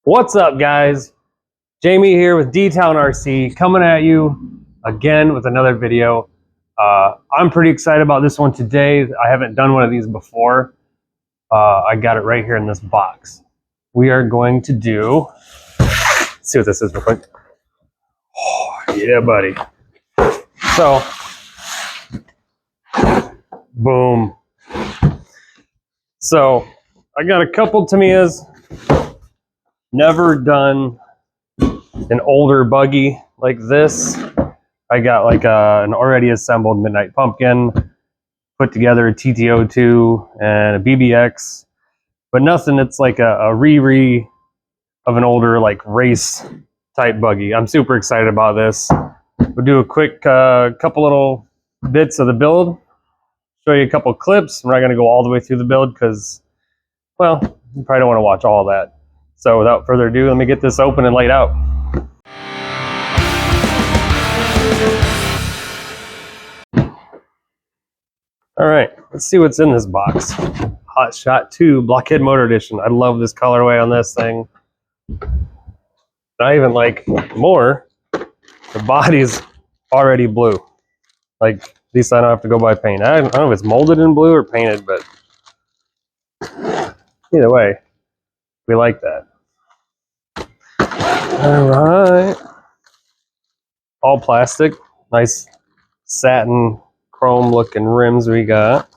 What's up, guys? Jamie here with D-Town RC, coming at you again with another video. I'm pretty excited about this one today. I haven't done one of these before. I got it right here in this box. We are going to do, let's see what this is real quick. Oh, yeah, buddy. So, boom. So, I got a couple Tamiyas. Never done an older buggy like this. I got like an already assembled Midnight Pumpkin, put together a TT02 and a BBX, but nothing that's like a re of an older like race type buggy. I'm super excited about this. We'll do a quick couple little bits of the build, show you a couple clips. I'm not going to go all the way through the build because, well, you probably don't want to watch all that. So without further ado, let me get this open and laid out. All right, let's see what's in this box. Hotshot 2 Blockhead Motor Edition. I love this colorway on this thing. I even like more, the body's already blue. Like, at least I don't have to go buy paint. I don't know if it's molded in blue or painted, but either way, we like that. All right. All plastic. Nice satin chrome looking rims we got.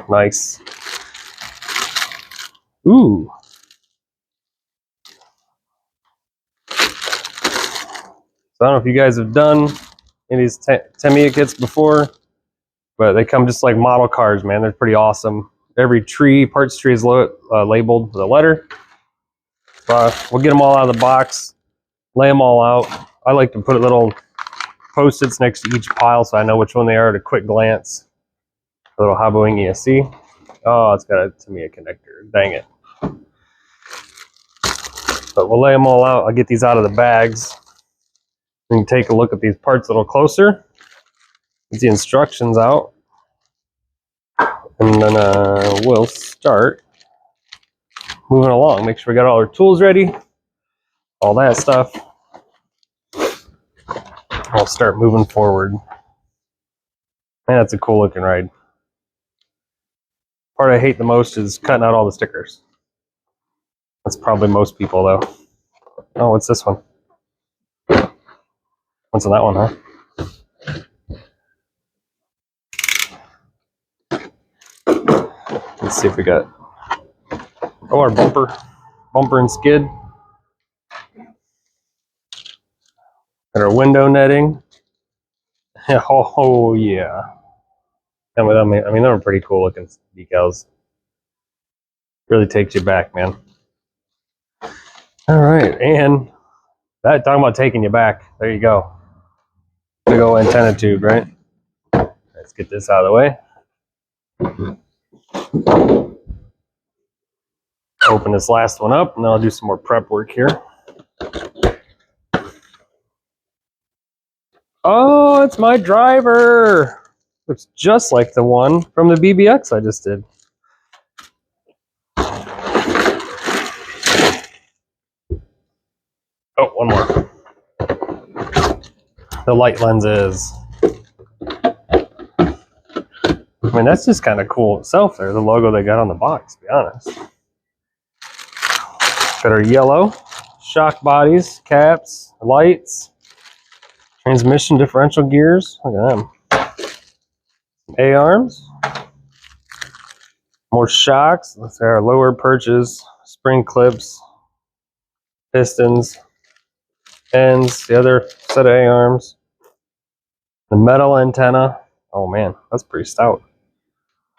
Nice. Ooh. So I don't know if you guys have done any of these Tamiya kits before, but they come just like model cars, man. They're pretty awesome. Every parts tree is labeled with a letter. We'll get them all out of the box, lay them all out. I like to put little Post-its next to each pile so I know which one they are at a quick glance. A little hoboing ESC. Oh, it's got a Tamiya connector. Dang it. But we'll lay them all out. I'll get these out of the bags. We can take a look at these parts a little closer. Get the instructions out. And then we'll start moving along. Make sure we got all our tools ready. All that stuff. I'll start moving forward. Man, that's a cool looking ride. Part I hate the most is cutting out all the stickers. That's probably most people, though. Oh, what's this one? What's in that one, huh? Let's see if we got... Oh, our bumper and skid. Got our window netting. Oh, yeah. I mean, they were pretty cool looking decals. Really takes you back, man. All right, and that talking about taking you back. There you go. Big old antenna tube, right? Let's get this out of the way. Open this last one up, and then I'll do some more prep work here. Oh, it's my driver. Looks just like the one from the BBX I just did. Oh, one more. The light lenses. I mean, that's just kind of cool itself there, the logo they got on the box, to be honest. Got our yellow shock bodies, caps, lights, transmission differential gears. Look at them. A-arms. More shocks. Let's see our lower perches, spring clips, pistons, ends, the other set of A-arms. The metal antenna. Oh man, that's pretty stout.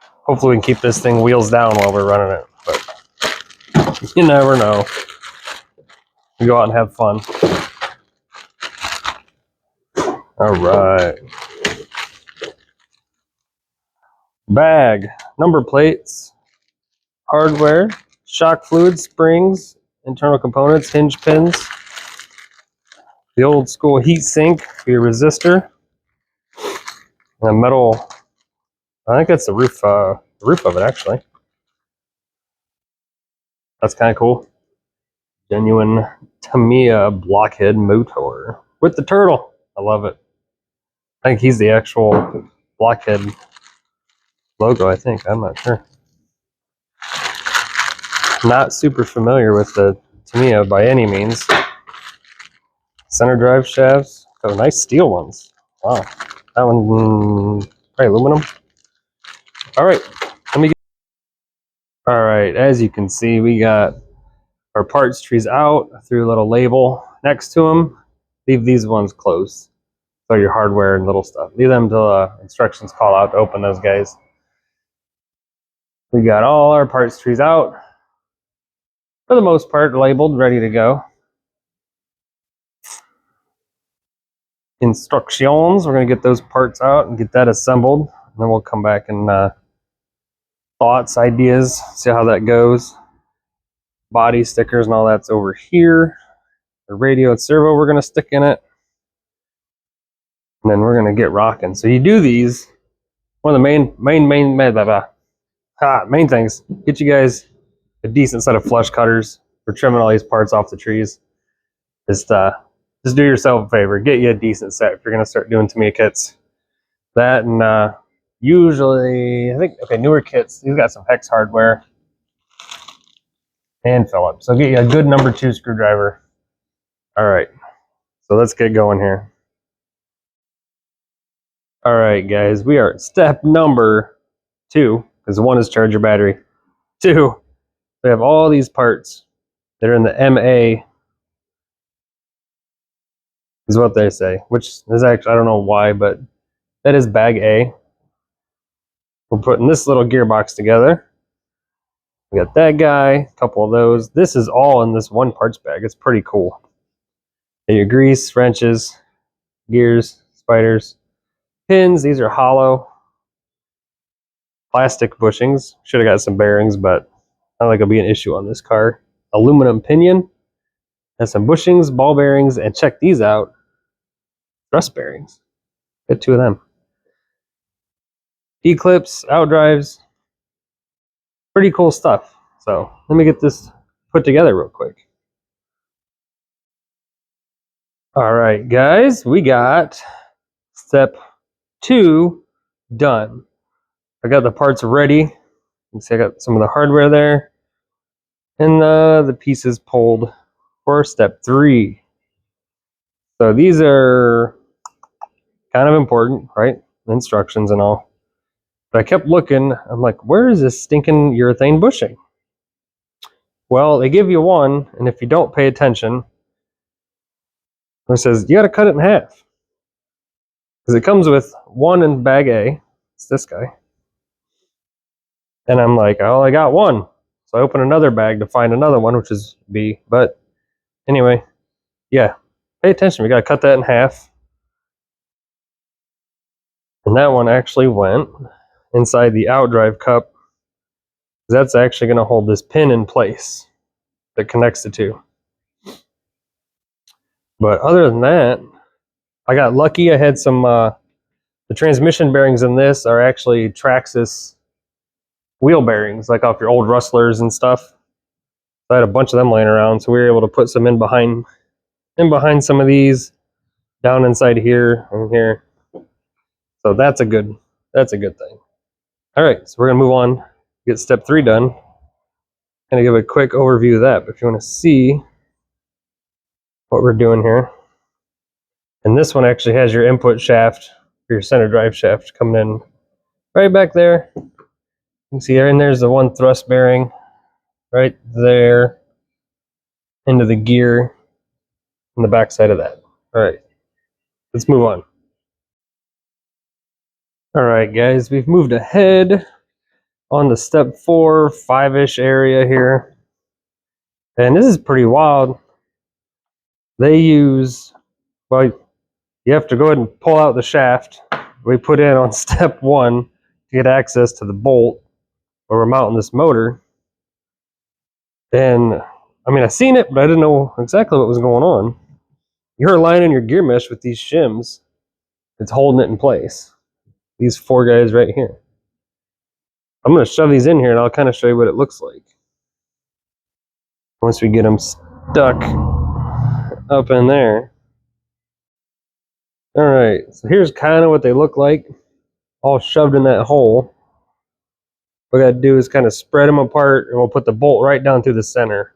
Hopefully we can keep this thing wheels down while we're running it, but you never know. We go out and have fun. All right. Bag, number plates, hardware, shock fluid, springs, internal components, hinge pins, the old school heat sink for your resistor, and a metal, I think that's the roof of it actually. That's kind of cool. Genuine Tamiya blockhead motor with the turtle. I love it. I think he's the actual blockhead logo, I think. I'm not sure. Not super familiar with the Tamiya by any means. Center drive shafts. Oh, nice steel ones. Wow. That one, probably aluminum. All right. Let me get. All right. As you can see, we got our parts trees out. I threw a little label next to them. Leave these ones closed. So your hardware and little stuff. Leave them till instructions call out to open those guys. We got all our parts trees out. For the most part, labeled, ready to go. Instructions. We're going to get those parts out and get that assembled. And then we'll come back and thoughts, ideas, see how that goes. Body stickers and all that's over here. The radio and servo we're going to stick in it. And then we're going to get rocking. So you do these. One of the main things. Get you guys a decent set of flush cutters for trimming all these parts off the trees. Just do yourself a favor. Get you a decent set if you're going to start doing Tamiya kits. That and usually, I think, okay, newer kits, these got some hex hardware and Phillips. So get you a good number 2 screwdriver. All right, so let's get going here. All right, guys, we are at step number 2, because 1 is charge your battery. 2, we have all these parts that are in the MA, is what they say, which is actually, I don't know why, but that is bag A. We're putting this little gearbox together. We got that guy, a couple of those. This is all in this one parts bag. It's pretty cool. And your grease, wrenches, gears, spiders, pins. These are hollow. Plastic bushings. Should have got some bearings, but I don't think it'll be an issue on this car. Aluminum pinion. And some bushings, ball bearings, and check these out. Thrust bearings. Get 2 of them. E-clips, outdrives. Pretty cool stuff. So let me get this put together real quick. All right, guys, we got step 2 done. I got the parts ready. You can see I got some of the hardware there. And the pieces pulled for step 3. So these are kind of important, right? Instructions and all. But I kept looking. I'm like, where is this stinking urethane bushing? Well, they give you one, and if you don't pay attention, it says you got to cut it in half. Because it comes with one in bag A. It's this guy. And I'm like, oh, I got one. So I open another bag to find another one, which is B. But anyway, yeah, pay attention. We got to cut that in half. And that one actually went inside the outdrive cup. That's actually going to hold this pin in place that connects the two. But other than that, I got lucky. I had some, the transmission bearings in this are actually Traxxas wheel bearings, like off your old Rustlers and stuff. So I had a bunch of them laying around, so we were able to put some in behind some of these, down inside here and here. So that's a good thing. All right, so we're gonna move on, get step 3 done. Gonna give a quick overview of that, but if you want to see what we're doing here, and this one actually has your input shaft for your center drive shaft coming in right back there. You can see there, and there's the one thrust bearing right there into the gear on the back side of that. All right, let's move on. All right, guys, we've moved ahead on to step 4, 5-ish area here. And this is pretty wild. They use, well, you have to go ahead and pull out the shaft we put in on step 1 to get access to the bolt where we're mounting this motor. And I mean, I seen it, but I didn't know exactly what was going on. You're aligning your gear mesh with these shims. It's holding it in place. These 4 guys right here. I'm going to shove these in here and I'll kind of show you what it looks like. Once we get them stuck up in there. All right, so here's kind of what they look like, all shoved in that hole. What we got to do is kind of spread them apart, and we'll put the bolt right down through the center.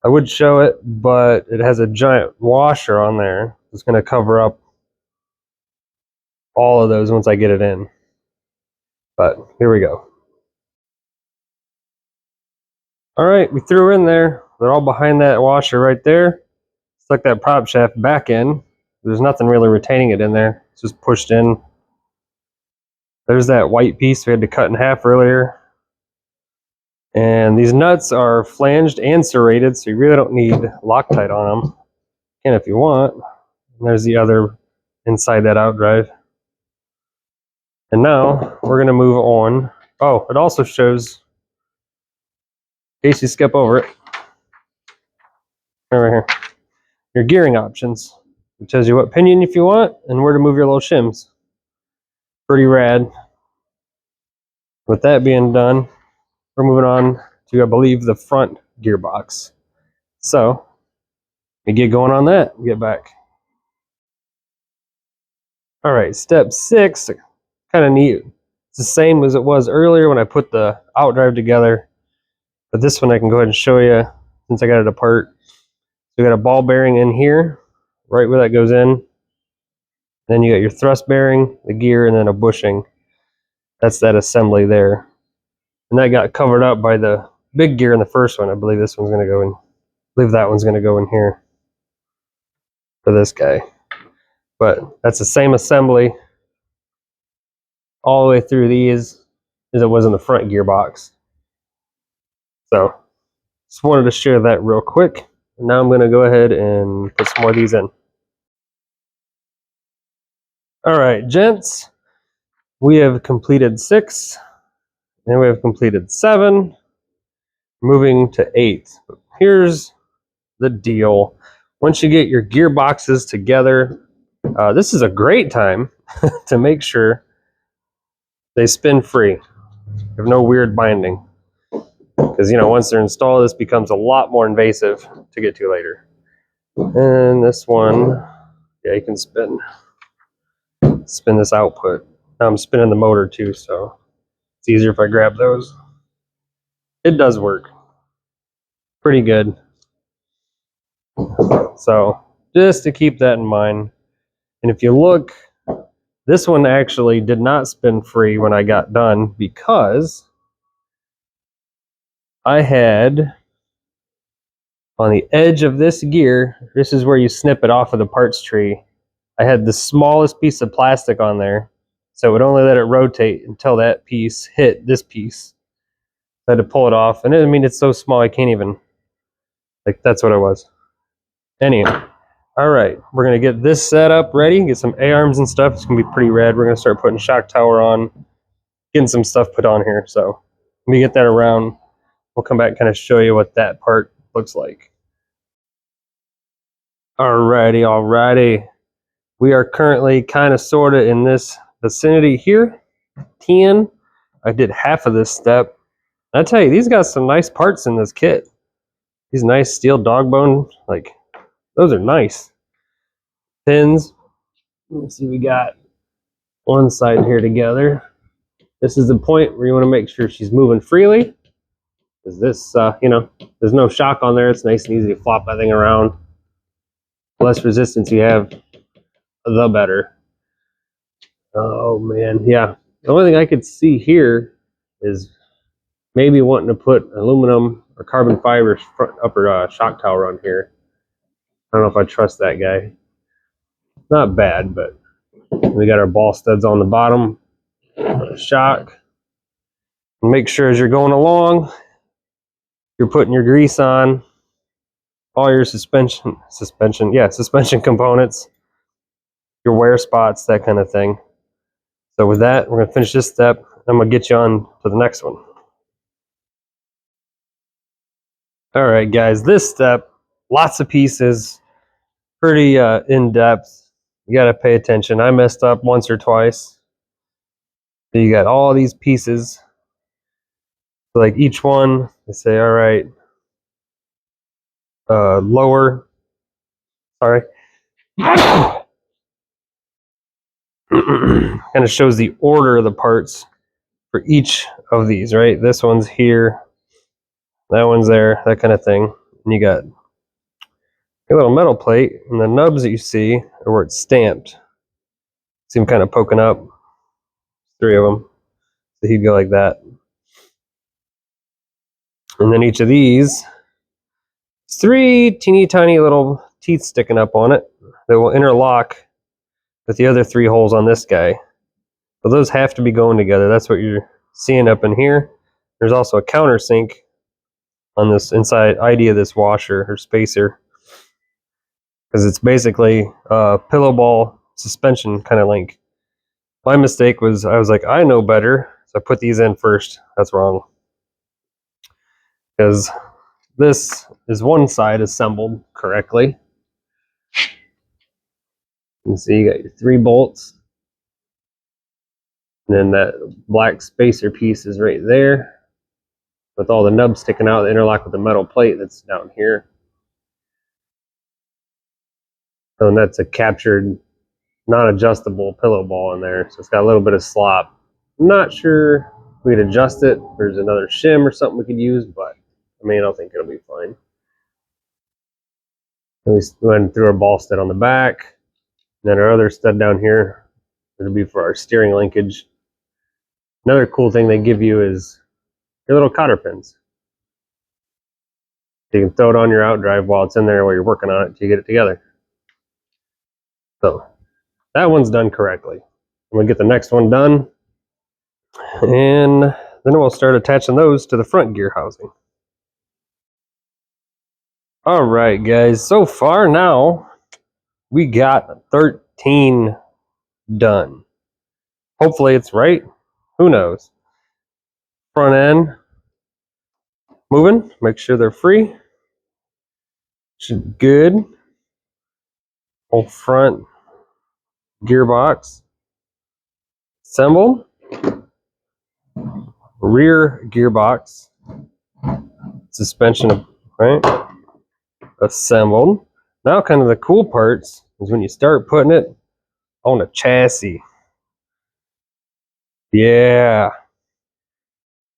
I would show it, but it has a giant washer on there. It's going to cover up all of those once I get it in. But here we go. All right, we threw her in there. They're all behind that washer right there. Stuck that prop shaft back in. There's nothing really retaining it in there. It's just pushed in. There's that white piece we had to cut in half earlier. And these nuts are flanged and serrated, so you really don't need Loctite on them. And if you want, and there's the other inside that outdrive. And now we're going to move on. Oh, it also shows, in case you skip over it, right here, your gearing options. It tells you what pinion if you want and where to move your little shims. Pretty rad. With that being done, we're moving on to, I believe, the front gearbox. So, we get going on that, get back. All right, step 6, kind of neat. It's the same as it was earlier when I put the outdrive together, but this one I can go ahead and show you since I got it apart. So we got a ball bearing in here, right where that goes in. Then you got your thrust bearing, the gear, and then a bushing. That's that assembly there. And that got covered up by the big gear in the first one. I believe this one's going to go in. I believe that one's going to go in here for this guy. But that's the same assembly all the way through these as it was in the front gearbox. So just wanted to share that real quick. Now I'm going to go ahead and put some more of these in. All right, gents, we have completed 6, and we have completed 7, moving to 8. Here's the deal. Once you get your gearboxes together, this is a great time to make sure they spin free. Have no weird binding. Because, you know, once they're installed, this becomes a lot more invasive to get to later. And this one, yeah, you can spin this output. Now I'm spinning the motor too, so it's easier if I grab those. It does work pretty good. So just to keep that in mind. And if you look, this one actually did not spin free when I got done because I had on the edge of this gear, this is where you snip it off of the parts tree. I had the smallest piece of plastic on there, so it would only let it rotate until that piece hit this piece. I had to pull it off, and I mean, it's so small I can't even, like, that's what it was. Anyway, all right, we're gonna get this set up ready, get some A-arms and stuff. It's gonna be pretty rad. We're gonna start putting shock tower on, getting some stuff put on here. So let me get that around. We'll come back and kind of show you what that part looks like. Alrighty. We are currently kind of sort of in this vicinity here. 10. I did half of this step. I tell you, these got some nice parts in this kit. These nice steel dog bone, like, those are nice. Pins. Let's see, we got one side here together. This is the point where you want to make sure she's moving freely. Because this, you know, there's no shock on there. It's nice and easy to flop that thing around. The less resistance you have, the better. Oh man, yeah. The only thing I could see here is maybe wanting to put aluminum or carbon fiber front upper shock tower on here. I don't know if I trust that guy. Not bad, but we got our ball studs on the bottom. Shock. And make sure as you're going along, you're putting your grease on all your suspension components, your wear spots, that kind of thing. So with that, we're going to finish this step. I'm going to get you on to the next one. All right, guys, this step, lots of pieces, pretty in-depth. You got to pay attention. I messed up once or twice. So you got all these pieces. So like each one, I say, all right, lower, sorry. Kind of shows the order of the parts for each of these, right? This one's here, that one's there, that kind of thing. And you got a little metal plate, and the nubs that you see are where it's stamped. See them kind of poking up, 3 of them. So he'd go like that. And then each of these, 3 teeny tiny little teeth sticking up on it that will interlock with the other 3 holes on this guy. So those have to be going together. That's what you're seeing up in here. There's also a countersink on this inside ID of this washer or spacer, because it's basically a pillow ball suspension kind of link. My mistake was I was like, I know better, so I put these in first. That's wrong, because this is one side assembled correctly. You see, you got your 3 bolts, and then that black spacer piece is right there with all the nubs sticking out that interlock with the metal plate that's down here. So, and that's a captured, non-adjustable pillow ball in there, so it's got a little bit of slop. I'm not sure we could adjust it. There's another shim or something we could use, but I mean, I don't think it'll be fine. And we went and threw our ball stud on the back. And then our other stud down here, it'll be for our steering linkage. Another cool thing they give you is your little cotter pins. You can throw it on your outdrive while it's in there while you're working on it until you get it together. So that one's done correctly. I'm gonna get the next one done, and then we'll start attaching those to the front gear housing. All right, guys, so far now we got 13 done. Hopefully it's right. Who knows? Front end moving, make sure they're free. Should good. Whole front gearbox assembled. Rear gearbox suspension, right? Assembled. Now kind of the cool parts is when you start putting it on a chassis. Yeah.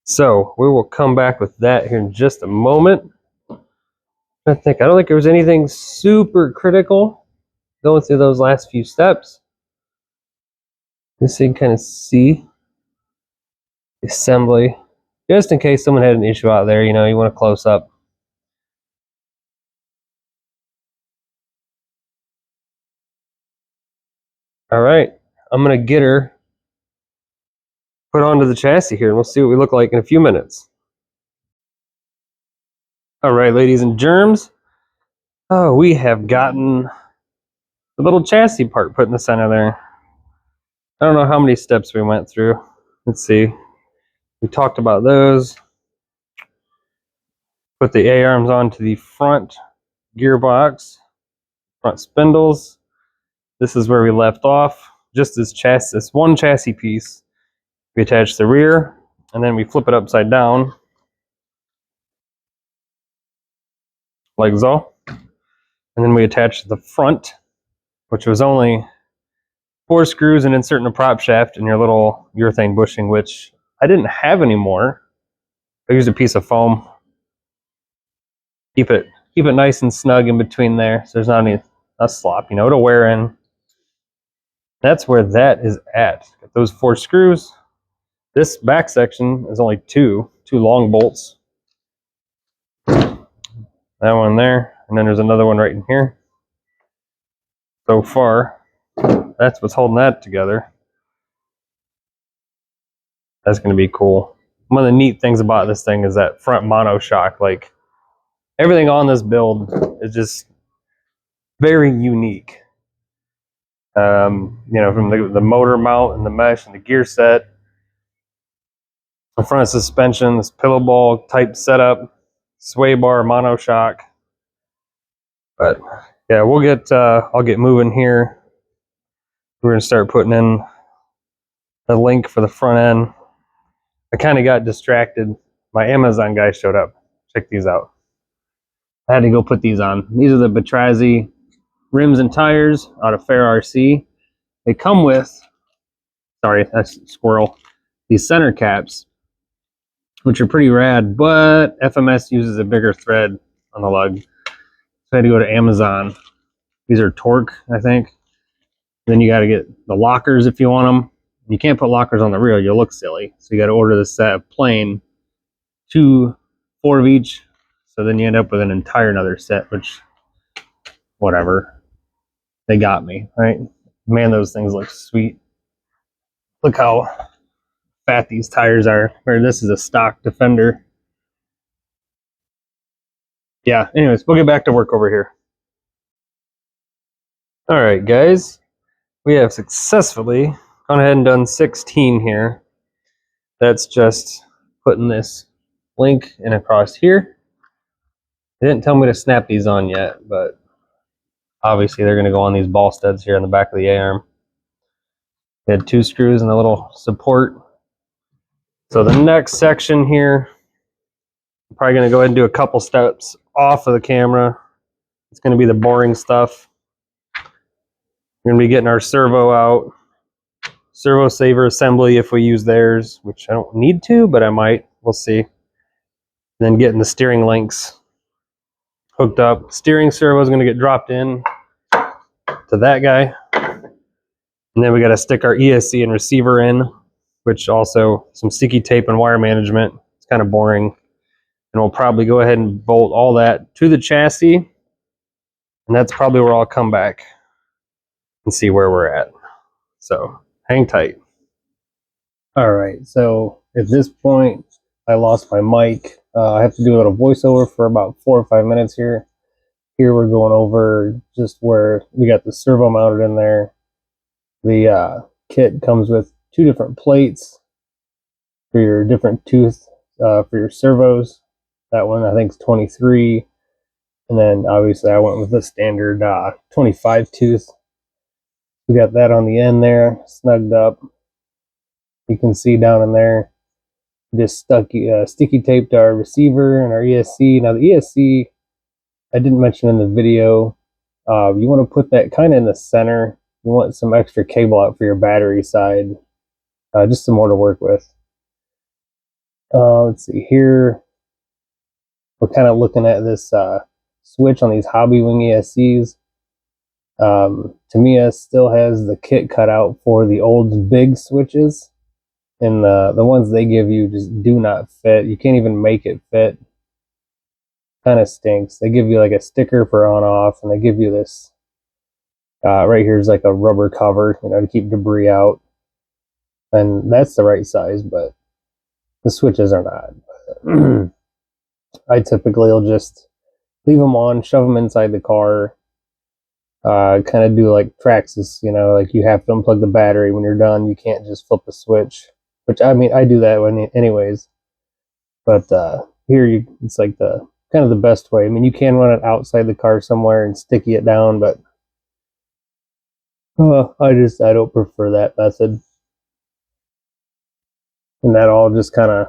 So we will come back with that here in just a moment. I don't think there was anything super critical going through those last few steps. Just so you can kind of see the assembly, just in case someone had an issue out there. You know, you want to close up. All right, I'm gonna get her put onto the chassis here, and we'll see what we look like in a few minutes. All right, ladies and germs. Oh, we have gotten the little chassis part put in the center there. I don't know how many steps we went through. Let's see. We talked about those. Put the A-arms onto the front gearbox, front spindles. This is where we left off. Just this one chassis piece. We attach the rear, and then we flip it upside down, like so. And then we attach the front, which was only 4 screws and inserting a prop shaft and your little urethane bushing, which I didn't have anymore. I used a piece of foam. Keep it nice and snug in between there, so there's not any slop, you know, to wear in. That's where that is at. Got those 4 screws. This back section is only two long bolts. That one there, and then there's another one right in here. So far, that's what's holding that together. That's going to be cool. One of the neat things about this thing is that front monoshock. Like, everything on this build is just very unique. You know, from the motor mount and the mesh and the gear set, the front suspension, this pillow ball type setup, sway bar, monoshock. But yeah, we'll get I'll get moving here. We're gonna start putting in the link for the front end. I kind of got distracted. My Amazon guy showed up. Check these out. I had to go put these on. These are the Batrazzi rims and tires out of Fair RC. They come with, sorry, that's squirrel, these center caps, which are pretty rad, but FMS uses a bigger thread on the lug. So I had to go to Amazon. These are Torque, I think. Then you got to get the lockers if you want them. You can't put lockers on the rear, you'll look silly. So you got to order the set of plain, 4 of each. So then you end up with an entire another set, which, whatever. They got me, right? Man, those things look sweet. Look how fat these tires are. Or this is a stock Defender. Yeah, anyways, we'll get back to work over here. All right, guys. We have successfully gone ahead and done 16 here. That's just putting this link in across here. They didn't tell me to snap these on yet, but obviously they're going to go on these ball studs here on the back of the A-arm. We had 2 screws and a little support. So the next section here, I'm probably going to go ahead and do a couple steps off of the camera. It's going to be the boring stuff. We're going to be getting our servo out. Servo saver assembly if we use theirs, which I don't need to, but I might. We'll see. Then getting the steering links hooked up. Steering servo is going to get dropped in to that guy. And then we got to stick our ESC and receiver in, which also some sticky tape and wire management. It's kind of boring. And we'll probably go ahead and bolt all that to the chassis. And that's probably where I'll come back and see where we're at. So hang tight. All right, so at this point, I lost my mic. I have to do a little voiceover for about 4 or 5 minutes here. Here we're going over just where we got the servo mounted in there. The kit comes with 2 different plates for your different tooth for your servos. That one I think is 23. And then obviously I went with the standard 25 tooth. We got that on the end there, snugged up. You can see down in there, just sticky taped our receiver and our ESC. Now the ESC, I didn't mention in the video, you want to put that kind of in the center. You want some extra cable out for your battery side, just some more to work with. Let's see here. We're kind of looking at this switch on these Hobby Wing ESCs. Tamiya still has the kit cut out for the old big switches, and the ones they give you just do not fit. You can't even make it fit. Kind of stinks. They give you like a sticker for on off, and they give you this right here is like a rubber cover, you know, to keep debris out, and that's the right size, but the switches are not. I typically will just leave them on, shove them inside the car, kind of do like Traxxas, you know, like you have to unplug the battery when you're done. You can't just flip the switch, which I mean, I do that anyways, but here it's like the kind of the best way. I mean, you can run it outside the car somewhere and sticky it down, but I don't prefer that method. And that all just kind of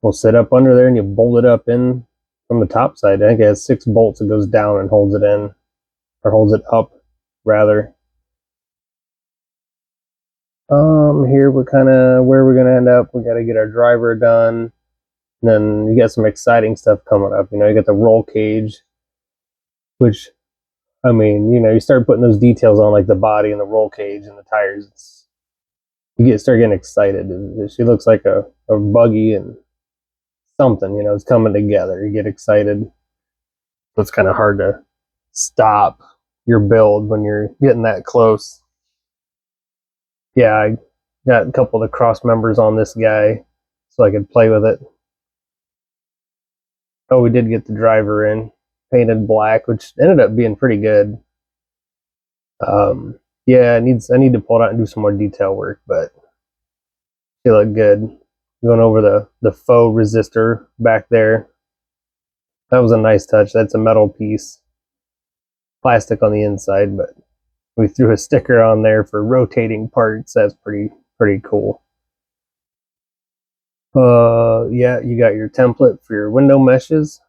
will sit up under there, and you bolt it up in from the top side. I think it has 6 bolts. It goes down and holds it in, or holds it up rather. Here we're kind of where we're gonna end up. We got to get our driver done. And then you got some exciting stuff coming up. You know, you got the roll cage, which, I mean, you know, you start putting those details on, like the body and the roll cage and the tires. You start getting excited. She looks like a buggy and something, you know, it's coming together. You get excited. So it's kind of hard to stop your build when you're getting that close. Yeah, I got a couple of the cross members on this guy so I could play with it. Oh, we did get the driver in, painted black, which ended up being pretty good. Yeah, I need to pull it out and do some more detail work, but it looked good. Going over the faux resistor back there. That was a nice touch. That's a metal piece. Plastic on the inside, but we threw a sticker on there for rotating parts. That's pretty cool. Yeah, you got your template for your window meshes.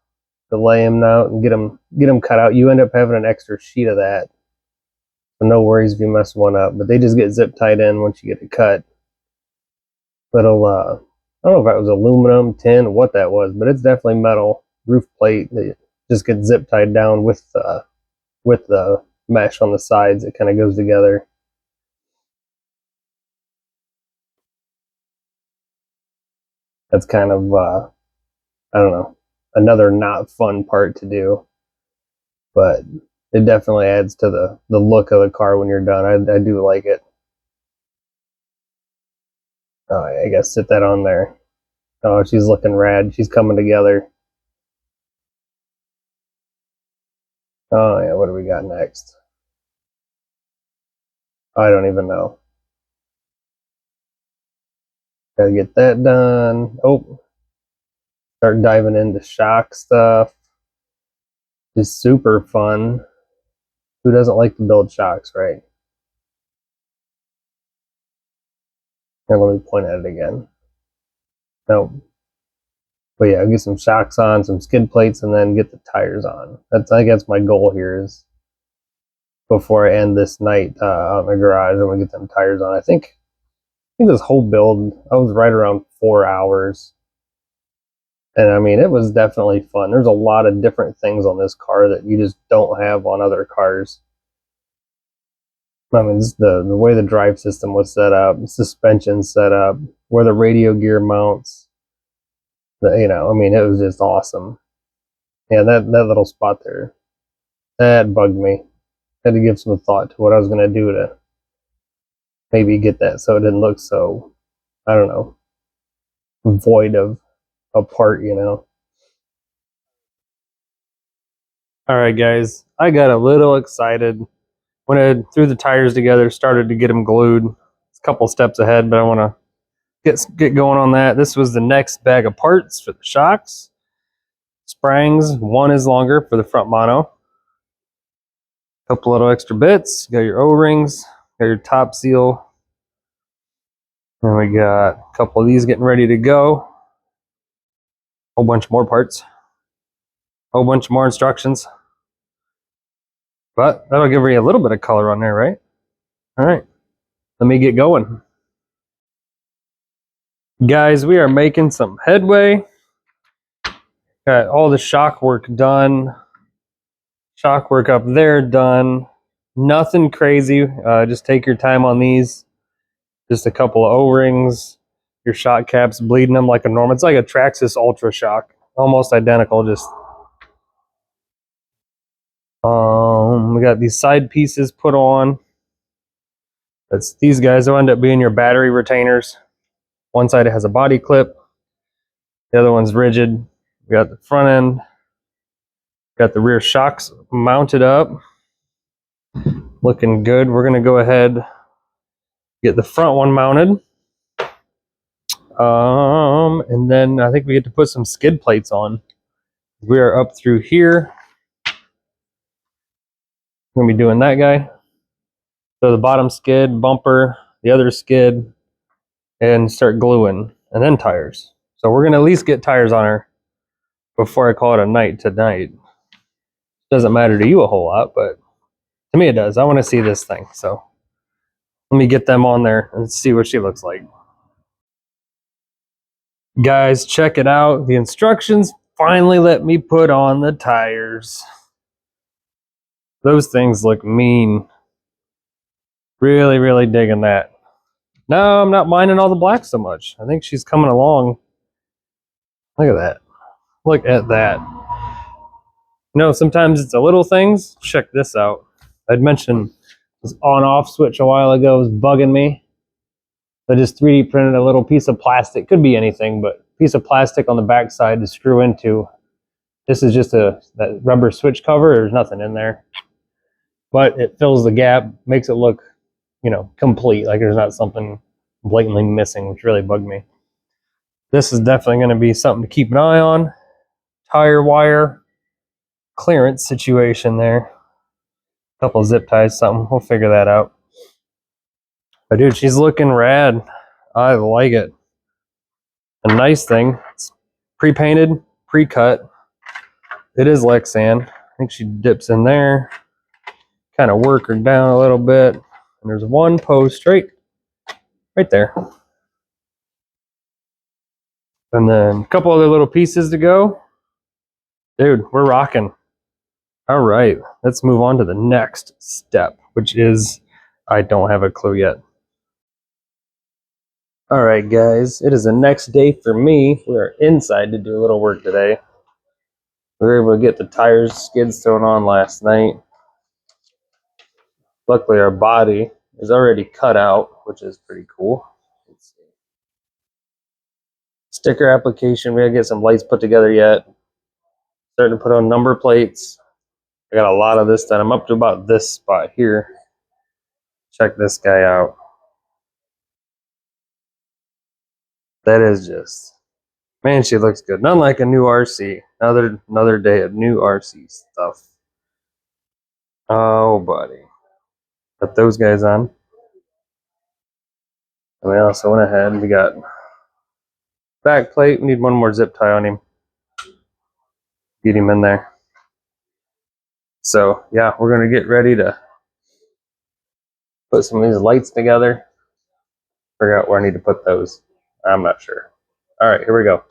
to lay them out and get them cut out. You end up having an extra sheet of that. So no worries if you mess one up, but they just get zip tied in once you get it cut. Little, I don't know if that was aluminum, tin, what that was, but it's definitely metal roof plate that just gets zip tied down with the mesh on the sides. It kind of goes together. That's kind of, I don't know, another not fun part to do, but it definitely adds to the look of the car when you're done. I do like it. Oh, I guess sit that on there. Oh, she's looking rad. She's coming together. Oh yeah, what do we got next? I don't even know. Gotta get that done. Oh, start diving into shock stuff. It's super fun. Who doesn't like to build shocks, right? Here, let me point at it again. Nope. But yeah, I'll get some shocks on, some skid plates, and then get the tires on. I think that's my goal here is before I end this night out in the garage, I'm gonna get them tires on. I think this whole build, I was right around 4 hours. And I mean, it was definitely fun. There's a lot of different things on this car that you just don't have on other cars. I mean, just the way the drive system was set up, suspension set up, where the radio gear mounts. I mean, it was just awesome. Yeah, that little spot there, that bugged me. Had to give some thought to what I was going to do to maybe get that so it didn't look so, I don't know, void of a part, All right, guys, I got a little excited when I threw the tires together, started to get them glued. It's a couple steps ahead, but I want to get going on that. This was the next bag of parts for the shocks. Springs, one is longer for the front mono. A couple little extra bits. You got your O-rings, got your top seal. And we got a couple of these getting ready to go. Whole bunch more parts. Whole bunch more instructions. But that'll give you a little bit of color on there, right? All right, let me get going. Guys, we are making some headway. Got all the shock work done. Shock work up there done. Nothing crazy. Just take your time on these. Just a couple of O-rings. Your shock caps, bleeding them like a normal. It's like a Traxxas Ultra Shock. Almost identical, just we got these side pieces put on. That's these guys will end up being your battery retainers. One side has a body clip. The other one's rigid. We got the front end. Got the rear shocks mounted up. Looking good. We're gonna go ahead, get the front one mounted. And then I think we get to put some skid plates on. We are up through here. We're gonna be doing that guy. So the bottom skid, bumper, the other skid, and start gluing, and then tires. So we're gonna at least get tires on her before I call it a night tonight. Doesn't matter to you a whole lot, but to me it does. I want to see this thing. So let me get them on there and see what she looks like. Guys, check it out. The instructions finally let me put on the tires. Those things look mean. Really, really digging that. No, I'm not minding all the black so much. I think she's coming along. Look at that. Look at that. Sometimes it's the little things. Check this out. I'd mentioned this on-off switch a while ago was bugging me. I just 3D printed a little piece of plastic. Could be anything, but piece of plastic on the back side to screw into. This is just that rubber switch cover. There's nothing in there. But it fills the gap, makes it look, complete. Like there's not something blatantly missing, which really bugged me. This is definitely going to be something to keep an eye on. Tire wire clearance situation there. A couple zip ties, something. We'll figure that out. But dude, she's looking rad. I like it. A nice thing. It's pre-painted, pre-cut. It is Lexan. I think she dips in there. Kind of work her down a little bit. And there's one post right there. And then a couple other little pieces to go. Dude, we're rocking. All right, let's move on to the next step, which is, I don't have a clue yet. All right, guys, it is the next day for me. We are inside to do a little work today. We were able to get the tires, skids thrown on last night. Luckily, our body is already cut out, which is pretty cool. Let's see. Sticker application, we gotta get some lights put together yet. Starting to put on number plates. I got a lot of this done. I'm up to about this spot here. Check this guy out. That is just, man, she looks good. Not like a new RC. Another day of new RC stuff. Oh, buddy. Put those guys on. And we also went ahead and we got back plate. We need one more zip tie on him. Get him in there. So, yeah, we're going to get ready to put some of these lights together. Figure out where I need to put those. I'm not sure. All right, here we go.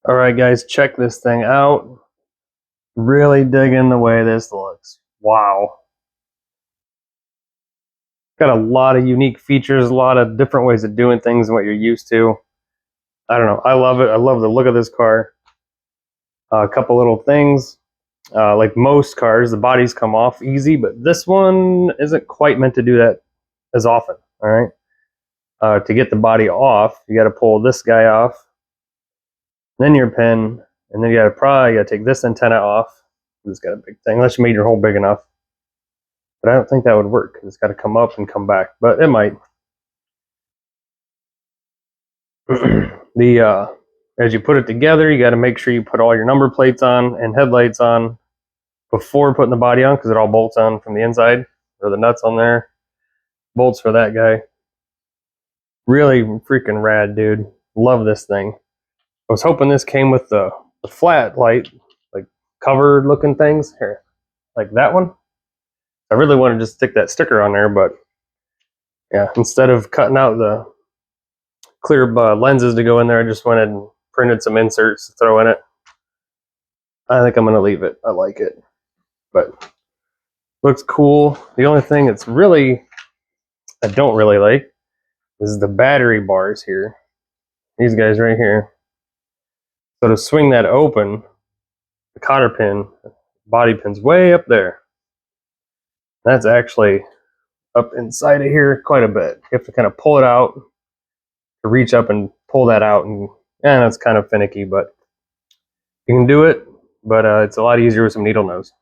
All right, guys, check this thing out. Really digging the way this looks. Wow. Got a lot of unique features, a lot of different ways of doing things than what you're used to. I don't know. I love it. I love the look of this car. A couple little things. Like most cars, the bodies come off easy, but this one isn't quite meant to do that as often. All right. To get the body off, you got to pull this guy off, then your pin, and then you got to take this antenna off. It's got a big thing, unless you made your hole big enough. But I don't think that would work. It's got to come up and come back, but it might. As you put it together, you got to make sure you put all your number plates on and headlights on before putting the body on, because it all bolts on from the inside. Or the nuts on there, bolts for that guy. Really freaking rad, dude. Love this thing. I was hoping this came with the flat light, like covered looking things here, like that one. I really wanted to just stick that sticker on there, but yeah, instead of cutting out the clear lenses to go in there, I just went and printed some inserts to throw in it. I think I'm going to leave it. I like it, but looks cool. The only thing I don't really like is the battery bars here. These guys right here. So to swing that open, the cotter pin, body pin's way up there. That's actually up inside of here quite a bit. You have to kind of pull it out to reach up and pull that out, and that's kind of finicky, but you can do it. But it's a lot easier with some needle nose.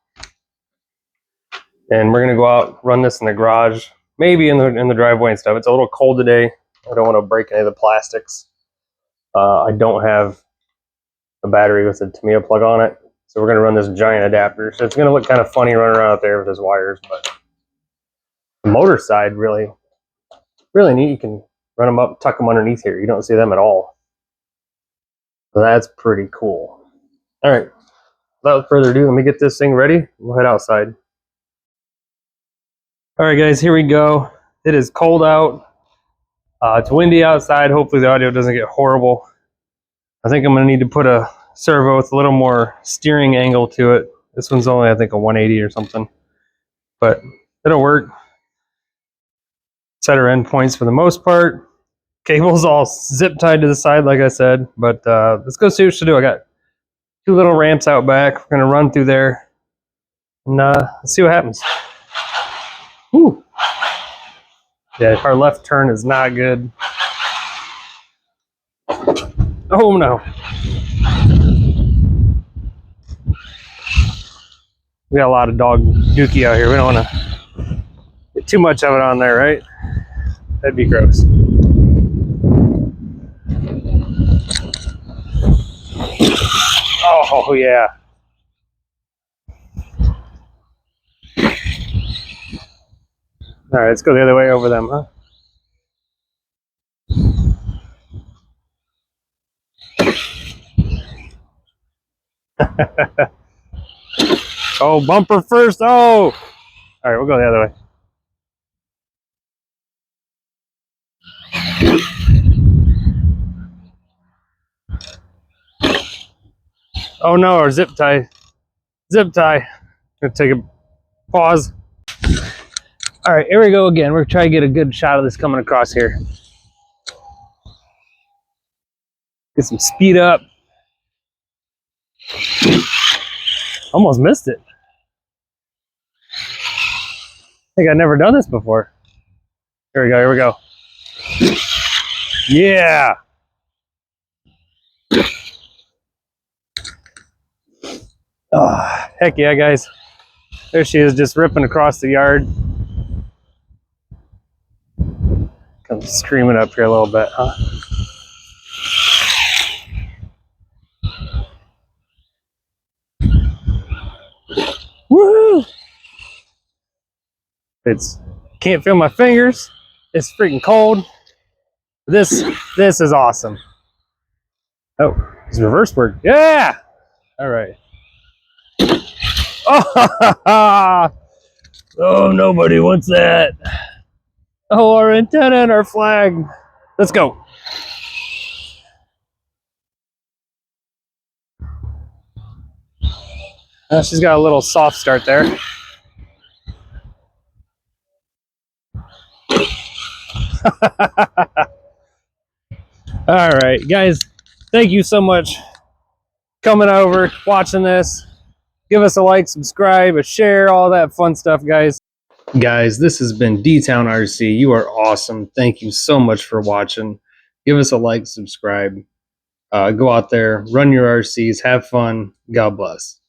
And we're gonna go out, run this in the garage, maybe in the driveway and stuff. It's a little cold today. I don't want to break any of the plastics. I don't have a battery with a Tamiya plug on it, so we're gonna run this giant adapter. So it's gonna look kind of funny running around out there with those wires, but the motor side really neat. You can run them up, tuck them underneath here. You don't see them at all. So that's pretty cool. All right, without further ado, let me get this thing ready. We'll head outside. All right, guys, here we go. It is cold out. It's windy outside. Hopefully the audio doesn't get horrible. I think I'm gonna need to put a servo with a little more steering angle to it. This one's only, I think, a 180 or something, but it'll work. Set our endpoints for the most part. Cable's all zip tied to the side, like I said, but let's go see what to do. I got 2 little ramps out back. We're gonna run through there and let's see what happens. Whew. Yeah, our left turn is not good. Oh no. We got a lot of dog dookie out here. We don't want to get too much of it on there, right? That'd be gross. Oh yeah. All right, let's go the other way over them, huh? Oh, bumper first. Oh, all right, we'll go the other way. Oh no, our zip tie. Zip tie. Gonna take a pause. All right, here we go again. We're trying to get a good shot of this coming across here. Get some speed up. Almost missed it. I think I've never done this before. Here we go, here we go. Yeah. Oh, heck yeah, guys. There she is, just ripping across the yard. Come screaming up here a little bit, huh? Woo! It's can't feel my fingers. It's freaking cold. This is awesome. Oh, it's reverse work. Yeah. All right. Oh, oh, nobody wants that. Oh, our antenna and our flag. Let's go. She's got a little soft start there. All right, guys, thank you so much coming over, watching this. Give us a like, subscribe, a share, all that fun stuff, guys. Guys, this has been D-Town RC. You are awesome. Thank you so much for watching. Give us a like, subscribe. Go out there, run your RCs, have fun. God bless.